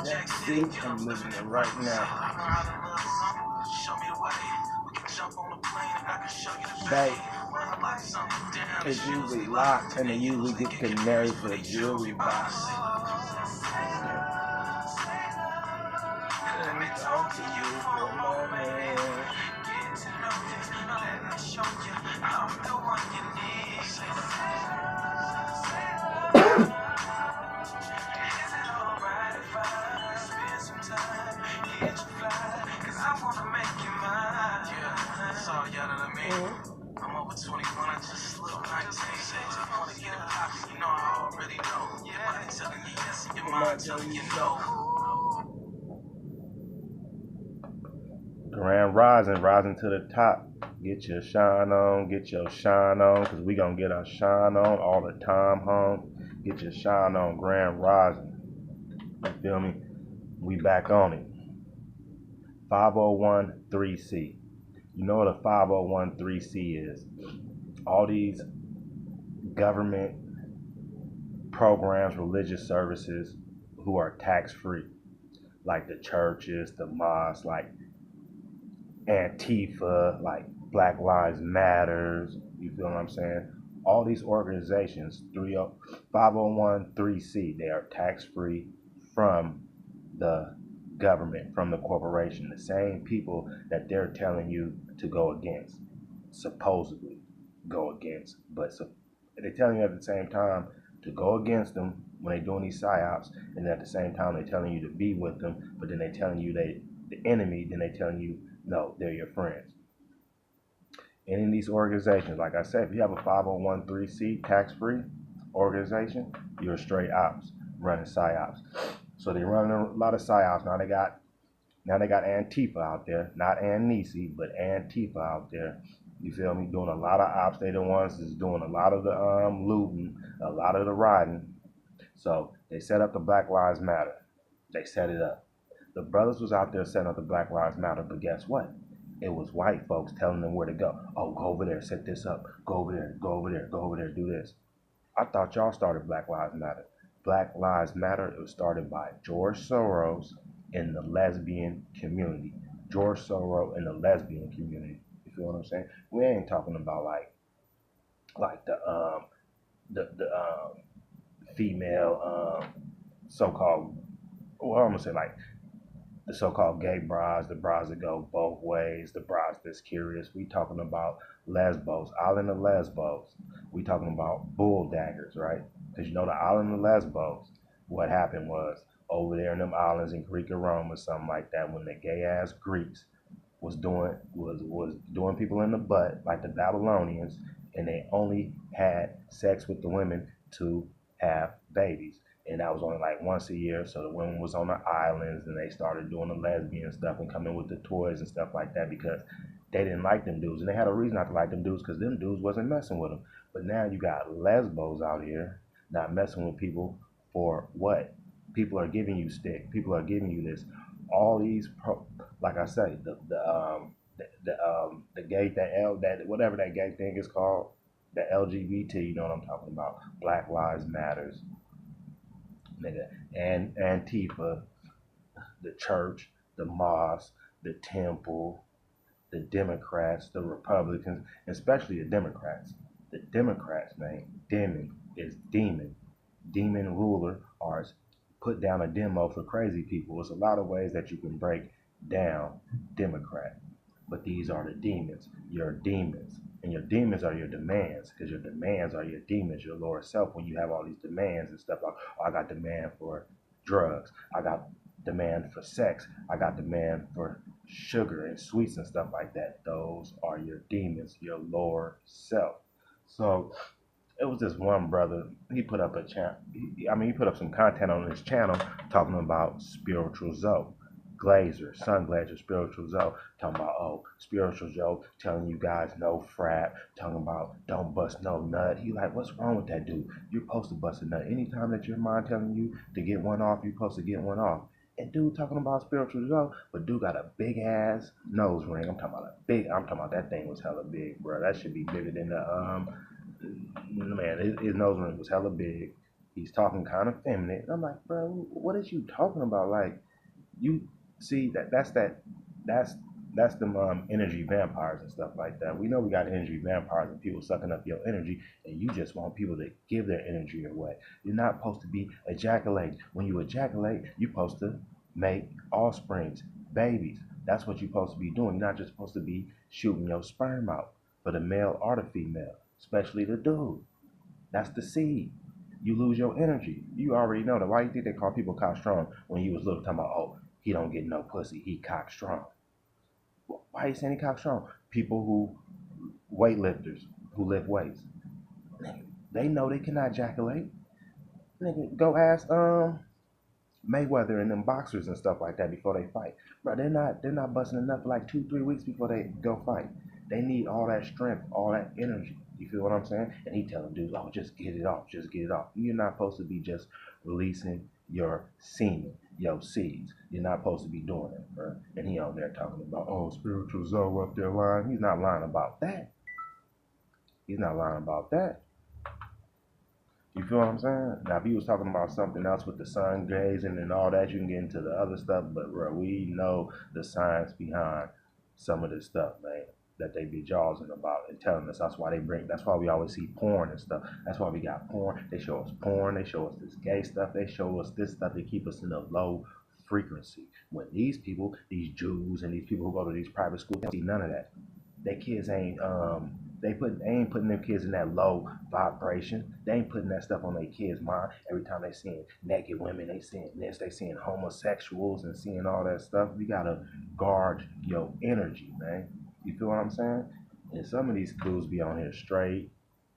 Next thing I'm living it right now. Babe, it's usually locked and they usually get canary for a jewelry box. Let me talk to you for a moment. I'm over 21, I just look 19. I wanna get it poppin', you know I already know. Yeah, I ain't telling you yes, and your mind telling you no. Grand rising, rising to the top. Get your shine on, get your shine on, cause we gonna get our shine on all the time, home. Get your shine on, grand rising. You feel me? We back on it. 5013C. You know what a 5013C is? All these government programs, religious services who are tax-free, like the churches, the mosques, like Antifa, like Black Lives Matters, you feel what I'm saying? All these organizations, 5013C, they are tax-free from the government, from the corporation, the same people that they're telling you to go against, supposedly go against, but they're telling you at the same time to go against them when they're doing these psyops, and at the same time they're telling you to be with them, but then they're telling you they the enemy, then they're telling you no, they're your friends. And in these organizations, like I said, if you have a 5013C tax-free organization, you're straight ops running psyops. So they run a lot of psyops. Now they got Antifa out there, not Annisi, but Antifa out there. You feel me? Doing a lot of ops. They the ones that's doing a lot of the looting, a lot of the rioting. So they set up the Black Lives Matter. They set it up. The brothers was out there setting up the Black Lives Matter, but guess what? It was white folks telling them where to go. Oh, go over there, set this up. Go over there, go over there, go over there, do this. I thought y'all started Black Lives Matter. Black Lives Matter, it was started by George Soros in the lesbian community. George Soros in the lesbian community. You feel what I'm saying? We ain't talking about like the female so-called, well, I'm gonna say like the so-called gay brides, the brides that go both ways, the brides that's curious. We talking about Lesbos, island of Lesbos. We talking about bull daggers, right? Because you know the island of Lesbos, what happened was over there in them islands in Greek or Rome or something like that, when the gay ass Greeks was doing people in the butt like the Babylonians, and they only had sex with the women to have babies, and that was only like once a year. So the women was on the islands, and they started doing the lesbian stuff and coming with the toys and stuff like that because they didn't like them dudes, and they had a reason not to like them dudes because them dudes wasn't messing with them. But now you got lesbos out here not messing with people for what? People are giving you stick. People are giving you this. All these, like I say, the gay that whatever that gay thing is called, the LGBT. You know what I'm talking about? Black Lives Matters, nigga, and Antifa, the church, the mosque, the temple, the Democrats, the Republicans, especially the Democrats. The Democrats, man, demon is demon. Demon ruler, or put down a demo for crazy people. There's a lot of ways that you can break down Democrat, but these are the demons. Your demons. And your demons are your demands, because your demands are your demons, your lower self. When you have all these demands and stuff like, oh, I got demand for drugs, I got demand for sex, I got demand for sugar and sweets and stuff like that. Those are your demons, your lower self. So it was this one brother. He put up he put up some content on his channel talking about spiritual Zoe. Glazer, Sun Glazer, Spiritual Zoe, talking about, oh, Spiritual Zoe telling you guys no frat, talking about don't bust no nut. He like, what's wrong with that dude? You're supposed to bust a nut. Anytime that your mind telling you to get one off, you're supposed to get one off. And dude talking about Spiritual Zoe, but dude got a big ass nose ring. I'm talking about that thing was hella big, bro. That should be bigger than the, man, his nose ring was hella big. He's talking kind of feminine. And I'm like, bro, what is you talking about? Like, you see that's that's them energy vampires and stuff like that. We know we got energy vampires and people sucking up your energy, and you just want people to give their energy away. You're not supposed to be ejaculating. When you ejaculate, you're supposed to make offsprings, babies. That's what you're supposed to be doing. You're not just supposed to be shooting your sperm out for the male or the female, especially the dude. That's the seed. You lose your energy. You already know that. Why do you think they call people cock strong when you was looking talking about, oh, he don't get no pussy, he cock strong? Why are you saying he cock strong? People who weightlifters who lift weights, they know they cannot ejaculate. Nigga, go ask Mayweather and them boxers and stuff like that before they fight. Bro, they're not busting enough for like 2-3 weeks before they go fight. They need all that strength, all that energy. You feel what I'm saying? And he telling dudes, oh, just get it off, just get it off. You're not supposed to be just releasing your semen, your seeds. You're not supposed to be doing it, bro. And he on there talking about, oh, spiritual Zoe up there lying. He's not lying about that. He's not lying about that. You feel what I'm saying? Now, if he was talking about something else with the sun gazing and all that, you can get into the other stuff. But, bro, we know the science behind some of this stuff, man, that they be jawsing about and telling us. That's why we always see porn and stuff. That's why we got porn. They show us porn. They show us this gay stuff. They show us this stuff to keep us in a low frequency. When these people, these Jews and these people who go to these private schools, they don't see none of that. Their kids they ain't putting their kids in that low vibration. They ain't putting that stuff on their kids' mind. Every time they seeing naked women, they seeing this, they seeing homosexuals and seeing all that stuff. We gotta guard your energy, man. You feel what I'm saying? And some of these schools be on here straight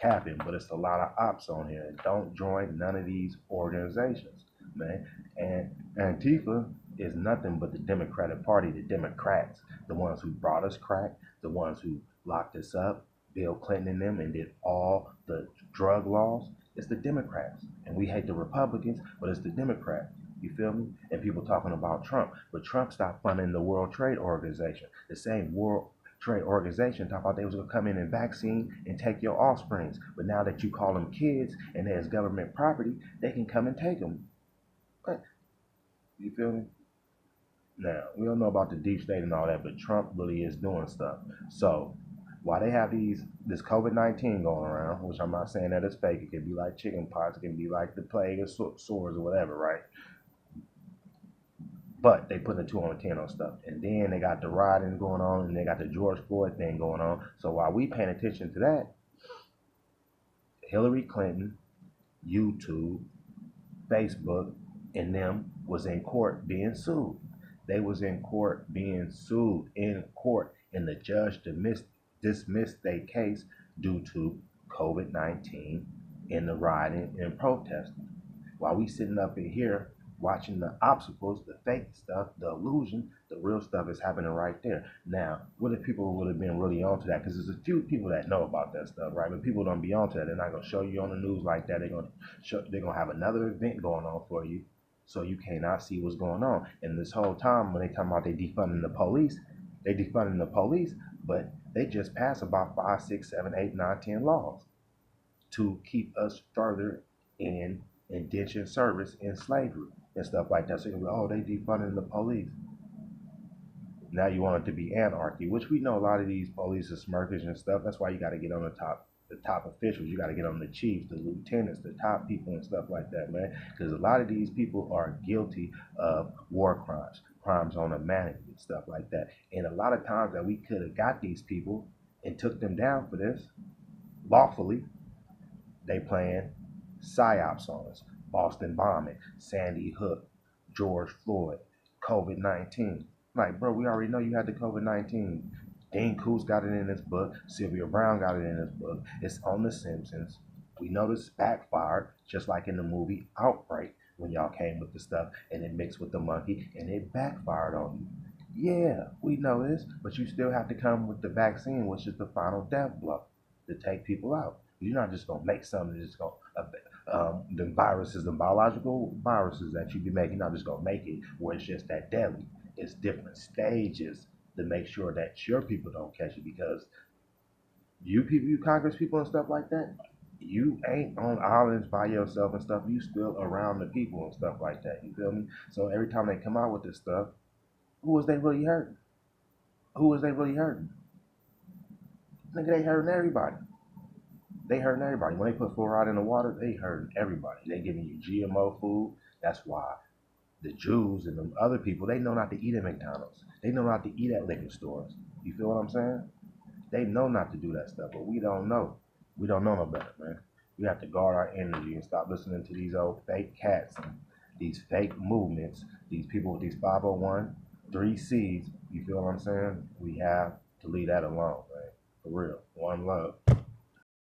capping, but it's a lot of ops on here. And don't join none of these organizations, man. And Antifa is nothing but the Democratic Party, the Democrats, the ones who brought us crack, the ones who locked us up, Bill Clinton and them, and did all the drug laws. It's the Democrats. And we hate the Republicans, but it's the Democrats. You feel me? And people talking about Trump. But Trump stopped funding the World Trade Organization. The same World Trade Organization talking about they was going to come in and vaccine and take your offsprings. But now that you call them kids and there's government property, they can come and take them. But, you feel me? Now, we don't know about the deep state and all that, but Trump really is doing stuff. So, while they have this COVID-19 going around, which I'm not saying that it's fake, it could be like chicken pox, it can be like the plague of sores or whatever, right? But they put a 2 on 10 on stuff. And then they got the rioting going on, and they got the George Floyd thing going on. So while we paying attention to that, Hillary Clinton, YouTube, Facebook, and them was in court being sued. They was in court being sued in court, and the judge dismissed their case due to COVID-19 and the rioting and protesting. While we sitting up in here watching the obstacles, the fake stuff, the illusion, the real stuff is happening right there. Now, what if people would have been really onto that? Because there's a few people that know about that stuff, right? But people don't be onto that. They're not gonna show you on the news like that. They're gonna have another event going on for you, so you cannot see what's going on. And this whole time, when they talking about they defunding the police, but they just passed about 5, 6, 7, 8, 9, 10 laws to keep us further in indentured service in slavery and stuff like that. So you're like, oh, they defunding the police. Now you want it to be anarchy, which we know a lot of these police are smirkers and stuff. That's why you got to get on the top officials. You got to get on the chiefs, the lieutenants, the top people and stuff like that, man. Because a lot of these people are guilty of war crimes, crimes on humanity and stuff like that. And a lot of times that we could have got these people and took them down for this lawfully, they playing psyops on us. Boston bombing, Sandy Hook, George Floyd, COVID-19. Like, bro, we already know you had the COVID-19. Dean Koontz got it in his book. Sylvia Brown got it in his book. It's on The Simpsons. We know this backfired, just like in the movie Outbreak, when y'all came with the stuff and it mixed with the monkey and it backfired on you. Yeah, we know this, but you still have to come with the vaccine, which is the final death blow to take people out. You're not just gonna make something that's just gonna the viruses, the biological viruses that you be making, you're not just gonna make it where it's just that deadly. It's different stages to make sure that your people don't catch it because you people, you Congress people and stuff like that, You ain't on islands by yourself and stuff. You still around the people and stuff like that. You feel me? So every time they come out with this stuff, who was they really hurting? Who was they really hurting? Nigga, they hurting everybody. They hurting everybody. When they put fluoride in the water, they hurting everybody. They giving you GMO food. That's why the Jews and the other people, they know not to eat at McDonald's. They know not to eat at liquor stores. You feel what I'm saying? They know not to do that stuff, but we don't know. We don't know no better, man. We have to guard our energy and stop listening to these old fake cats and these fake movements, these people with these 501, 3Cs. You feel what I'm saying? We have to leave that alone, man. For real. One love.